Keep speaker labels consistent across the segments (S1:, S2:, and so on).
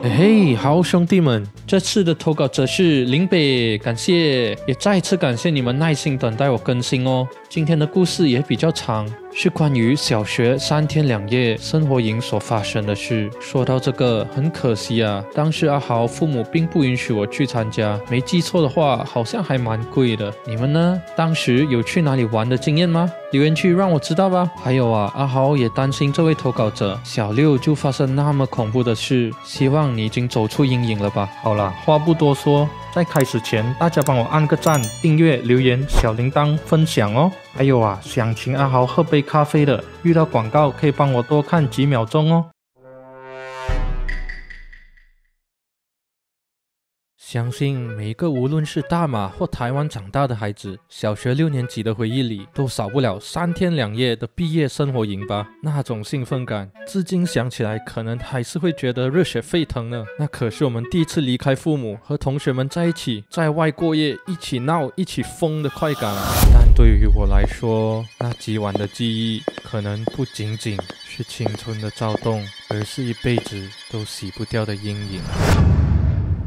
S1: 嘿，好兄弟們，這次的投稿者是林北，感謝，也再次感謝你們耐心等待我更新哦。今天的故事也比較長，是關於小學3天2夜生活營所發生的事。說到這個，很可惜啊，當時阿豪父母並不允許我去參加，沒記錯的話，好像還蠻貴的。你們呢？當時有去哪裡玩的經驗嗎？留言區讓我知道吧。還有啊，阿豪也擔心這位投稿者小6就發生那麼恐怖的事，希望你已經走出陰影了吧。好啦，話不多說，在開始前，大家幫我按個讚、訂閱、留言、小鈴鐺、分享哦。還有啊，想請阿豪喝杯咖啡的，遇到廣告可以幫我多看幾秒鐘哦。相信每一個無論是大馬或台灣長大的孩子，小學6年級的回憶裡都少不了3天2夜的畢業生活營吧。那種興奮感，至今想起來可能還是會覺得熱血沸騰呢。那可是我們第一次離開父母，和同學們在一起，在外過夜，一起鬧，一起瘋的快感啊。但對於我來說，那幾晚的記憶，可能不僅僅是青春的躁動，而是一輩子都洗不掉的陰影。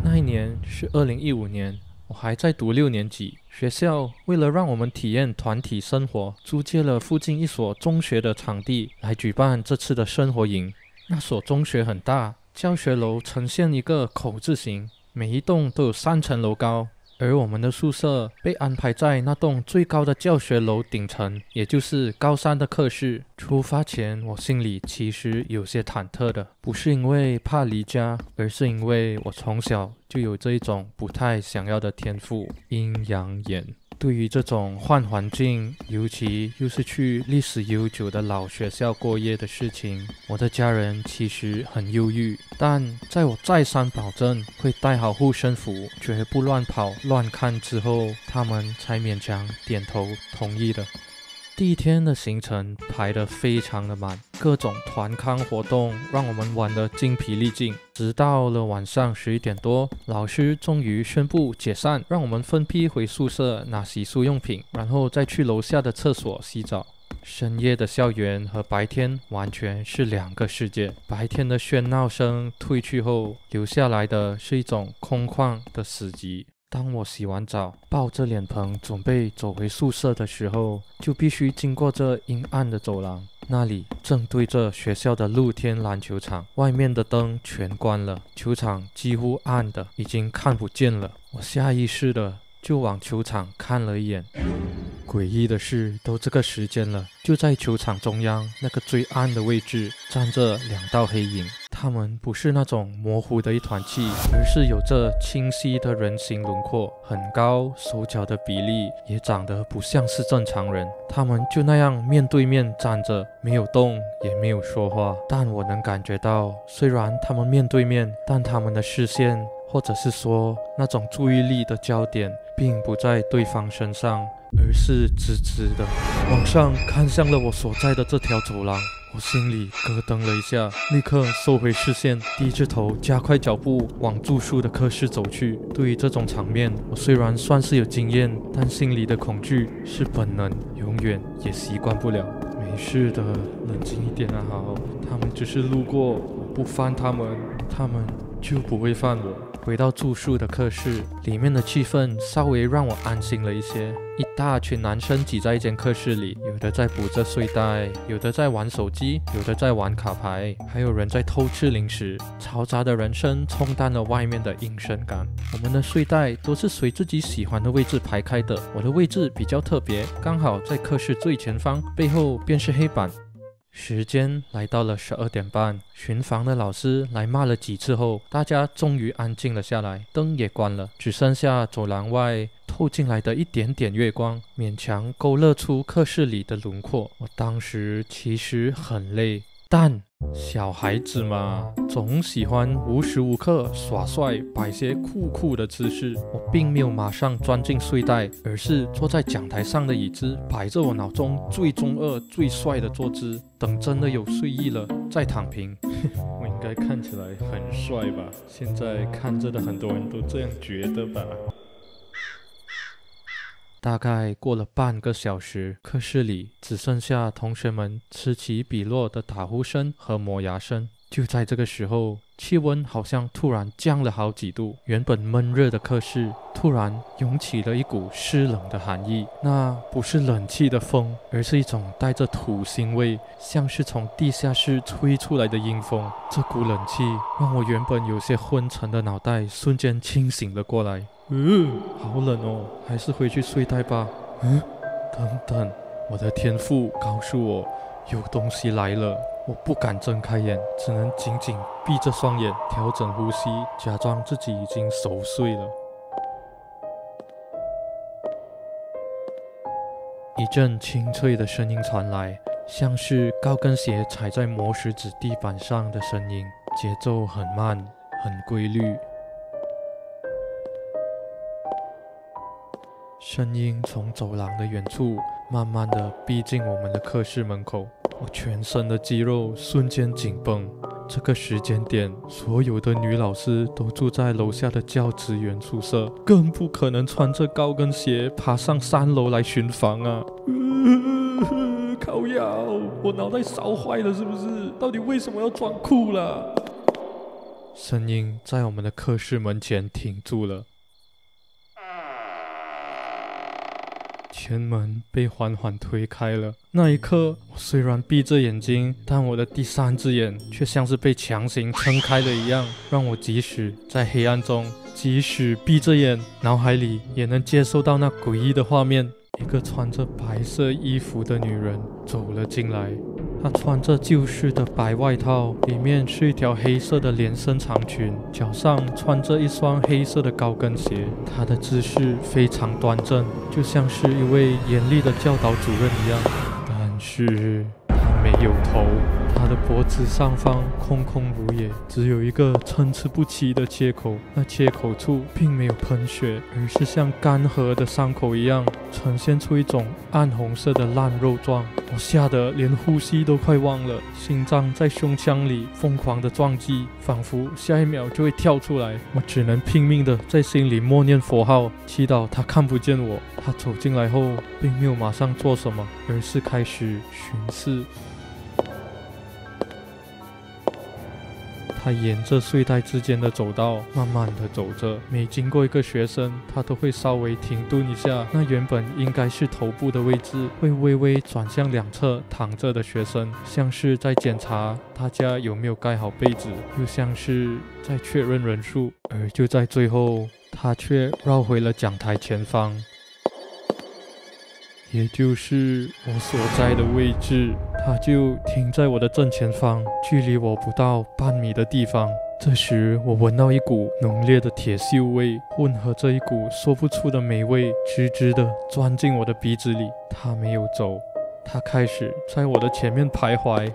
S1: 那一年是2015年，我還在讀6年級。學校為了讓我們體驗團體生活，租借了附近一所中學的場地來舉辦這次的生活營。那所中學很大，教學樓呈現一個口字形，每一棟都有3層樓高。而我們的宿舍被安排在那棟最高的教學樓頂層，也就是高3的課室。出發前，我心裡其實有些忐忑的，不是因為怕離家，而是因為我從小就有這一種不太想要的天賦——陰陽眼。對於這種換環境，尤其又是去歷史悠久的老學校過夜的事情，我的家人其實很憂鬱。但在我再三保證會帶好護身符，絕不亂跑亂看之後，他們才勉強點頭同意的。第一天的行程排得非常的滿，各種團康活動讓我們玩得精疲力盡。直到了晚上11點多，老師終於宣布解散，讓我們分批回宿舍拿洗漱用品，然後再去樓下的廁所洗澡。深夜的校園和白天完全是2個世界。白天的喧鬧聲退去後，留下來的是一種空曠的死寂。當我洗完澡，抱着臉盆準備走回宿舍的時候，就必須經過這陰暗的走廊。那裡正對着學校的露天籃球場，外面的燈全關了，球場幾乎暗的已經看不見了。我下意識的就往球場看了一眼。詭異的是，都這個時間了，就在球場中央那個最暗的位置站着2道黑影。他們不是那種模糊的一團氣，而是有着清晰的人形輪廓，很高，手腳的比例也長得不像是正常人。他們就那樣面對面站着，沒有動，也沒有說話。但我能感覺到，雖然他們面對面，但他們的視線，或者是說那種注意力的焦點，並不在對方身上，而是直直的往上看向了我所在的這條走廊。我心裡咯噔了一下，立刻收回視線，低着頭加快腳步往住宿的課室走去。對於這種場面，我雖然算是有經驗，但心裡的恐懼是本能，永遠也習慣不了。沒事的，冷靜一點啊，好，他們只是路過，我不犯他們，他們就不會犯我。回到住宿的課室，裡面的氣氛稍微讓我安心了一些。一大群男生擠在一間課室裡，有的在補着睡袋，有的在玩手機，有的在玩卡牌，還有人在偷吃零食。嘈雜的人聲冲淡了外面的陰森感。我們的睡袋都是隨自己喜歡的位置排開的，我的位置比較特別，剛好在課室最前方，背後便是黑板。時間來到了12點半，巡房的老師來罵了幾次後，大家終於安靜了下來，燈也關了，只剩下走廊外透進來的一點點月光，勉強勾勒出課室裡的輪廓。我當時其實很累，但小孩子嘛，總喜歡無時無刻耍帥，擺些酷酷的姿勢。我並沒有馬上鑽進睡袋，而是坐在講台上的椅子，擺着我腦中最中二、最帥的坐姿，等真的有睡意了再躺平。我應該看起來很帥吧？現在看着的很多人都這樣覺得吧？大概過了半個小時，課室裡只剩下同學們此起彼落的打呼聲和磨牙聲。就在這個時候，氣溫好像突然降了好幾度，原本悶熱的課室突然湧起了一股濕冷的寒意。那不是冷氣的風，而是一種帶着土腥味，像是從地下室吹出來的陰風。這股冷氣讓我原本有些昏沉的腦袋瞬間清醒了過來。好冷哦，還是回去睡袋吧。等等，我的天賦告訴我有東西來了。我不敢睜開眼，只能緊緊閉着雙眼，調整呼吸，假裝自己已經熟睡了。一陣清脆的聲音傳來，像是高跟鞋踩在磨石子地板上的聲音，節奏很慢，很規律。聲音從走廊的遠處慢慢地逼近我們的課室門口，我全身的肌肉瞬間緊繃。這個時間點，所有的女老師都住在樓下的教職員宿舍，更不可能穿着高跟鞋爬上3樓來巡房啊！靠腰，我腦袋燒壞了是不是？到底為什麼要裝酷啦？聲音在我們的課室門前停住了。前門被緩緩推開了，那一刻，我雖然閉着眼睛，但我的第3隻眼卻像是被強行撐開了一樣，讓我即使在黑暗中，即使閉着眼，腦海裡也能接受到那詭異的畫面。一個穿着白色衣服的女人走了進來，她穿着舊式的白外套，裡面是一條黑色的連身長裙，腳上穿着一雙黑色的高跟鞋。她的姿勢非常端正，就像是一位嚴厲的教導主任一樣。但是她沒有頭，她的脖子上方空空如也，只有一個參差不齊的切口。那切口處並沒有噴血，而是像乾涸的傷口一樣，呈現出一種暗紅色的爛肉狀。我嚇得連呼吸都快忘了，心臟在胸腔裡瘋狂的撞擊，仿佛下一秒就會跳出來。我只能拼命的在心裡默念佛號，祈禱他看不見我。他走進來後，並沒有馬上做什麼，而是開始巡視。他沿着睡袋之間的走道慢慢的走着，每經過一個學生，他都會稍微停頓一下。那原本應該是頭部的位置，會微微轉向兩側躺着的學生，像是在檢查大家有沒有蓋好被子，又像是在確認人數。而就在最後，他卻繞回了講台前方，也就是我所在的位置。他就停在我的正前方，距離我不到半米的地方。這時我聞到一股濃烈的鐵鏽味，混合着一股說不出的霉味，直直的鑽進我的鼻子裡。他沒有走，他開始在我的前面徘徊。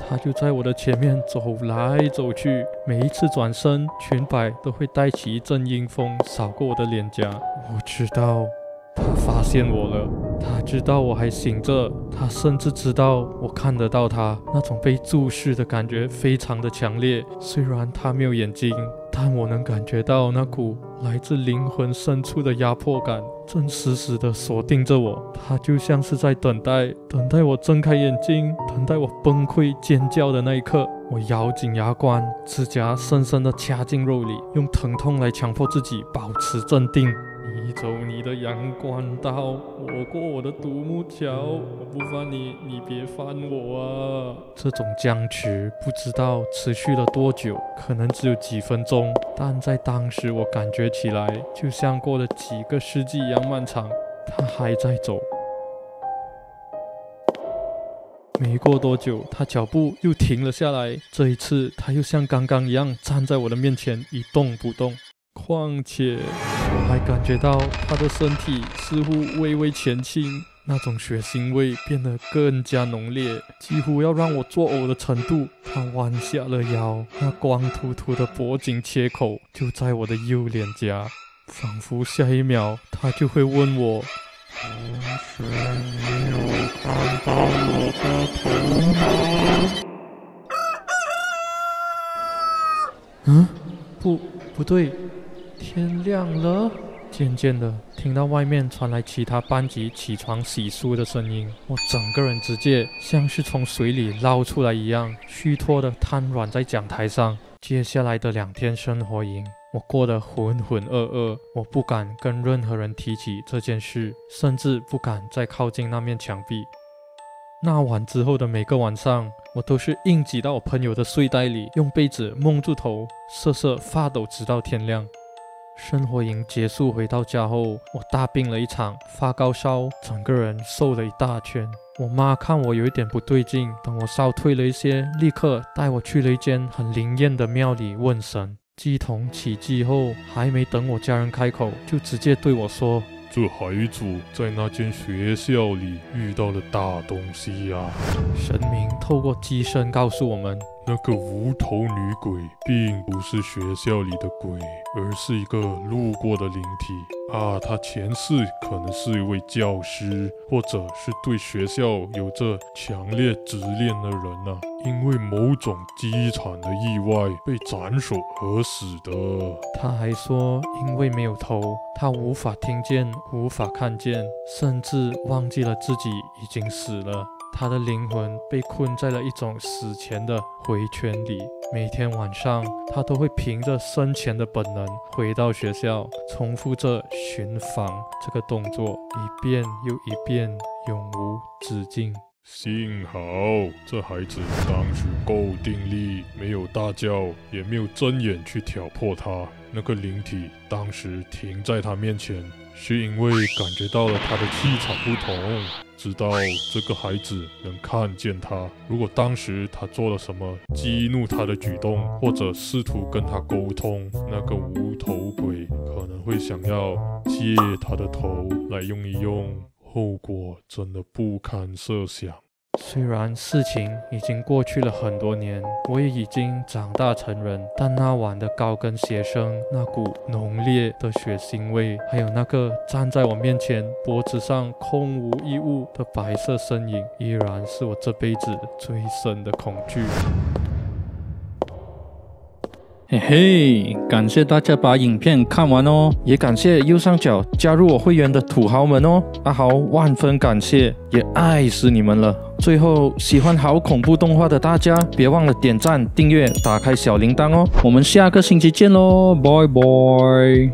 S1: 他就在我的前面走來走去，每一次轉身，裙擺都會帶起一陣陰風掃過我的臉頰。我知道他發現我了，他知道我還醒着，他甚至知道我看得到他。那種被注視的感覺非常的強烈，雖然他沒有眼睛，但我能感覺到那股來自靈魂深處的壓迫感正死死地鎖定着我。他就像是在等待我睜開眼睛，等待我崩潰尖叫的那一刻。我咬緊牙關，指甲深深地掐進肉裡，用疼痛來強迫自己保持鎮定。你走你的陽關道，我過我的獨木橋，我不翻你，你別翻我啊！這種僵持不知道持續了多久，可能只有幾分鐘，但在當時我感覺起來就像過了幾個世紀一樣漫長。他還在走，沒過多久，他腳步又停了下來。這一次，他又像剛剛一樣站在我的面前一動不動。況且我還感覺到他的身體似乎微微前傾，那種血腥味變得更加濃烈，幾乎要讓我作嘔的程度。他彎下了腰，那光禿禿的脖頸切口就在我的右臉頰，仿佛下一秒他就會問我：同學，你有看到我的頭嗎？不對，天亮了。漸漸的聽到外面傳來其他班級起床洗漱的聲音，我整個人直接像是從水裡撈出來一樣，虛脫的癱軟在講台上。接下來的2天生活營，我過得渾渾噩噩，我不敢跟任何人提起這件事，甚至不敢再靠近那面牆壁。那晚之後的每個晚上，我都是硬擠到我朋友的睡袋裡，用被子蒙住頭，瑟瑟發抖直到天亮。生活營結束回到家後，我大病了一場，發高燒，整個人瘦了一大圈。我媽看我有一點不對勁，等我燒退了一些，立刻帶我去了一間很靈驗的廟裡問神。乩童起乩後，還沒等我家人開口，就直接對我說：“
S2: 這孩子在那間學校裡遇到了大東西啊！”
S1: 神明透過乩身告訴我們，
S2: 那個無頭女鬼並不是學校裡的鬼，而是一個路過的靈體啊！他前世可能是一位教師，或者是對學校有着強烈執念的人啊，因為某種淒慘的意外被斬首而死的。
S1: 他還說，因為沒有頭，他無法聽見，無法看見，甚至忘記了自己已經死了。他的靈魂被困在了一種死前的回圈裡，每天晚上他都會憑着生前的本能回到學校，重複着巡訪這個動作，一遍又一遍，永無止境。
S2: 幸好這孩子當時夠定力，沒有大叫，也沒有睜眼去挑破他。那個靈體當時停在他面前，是因為感覺到了他的氣場不同，知道這個孩子能看見他。如果當時他做了什麼激怒他的舉動，或者試圖跟他溝通，那個無頭鬼可能會想要借他的頭來用一用，後果真的不堪設想。
S1: 雖然事情已經過去了很多年，我也已經長大成人，但那晚的高跟鞋聲，那股濃烈的血腥味，還有那個站在我面前脖子上空無一物的白色身影，依然是我這輩子最深的恐懼。
S3: 嘿嘿，感謝大家把影片看完哦，也感謝右上角加入我會員的土豪們哦，阿豪萬分感謝，也愛死你們了。最後，喜歡好恐怖動畫的大家，別忘了點讚、訂閱、打開小鈴鐺哦。我們下個星期見嘍，拜拜。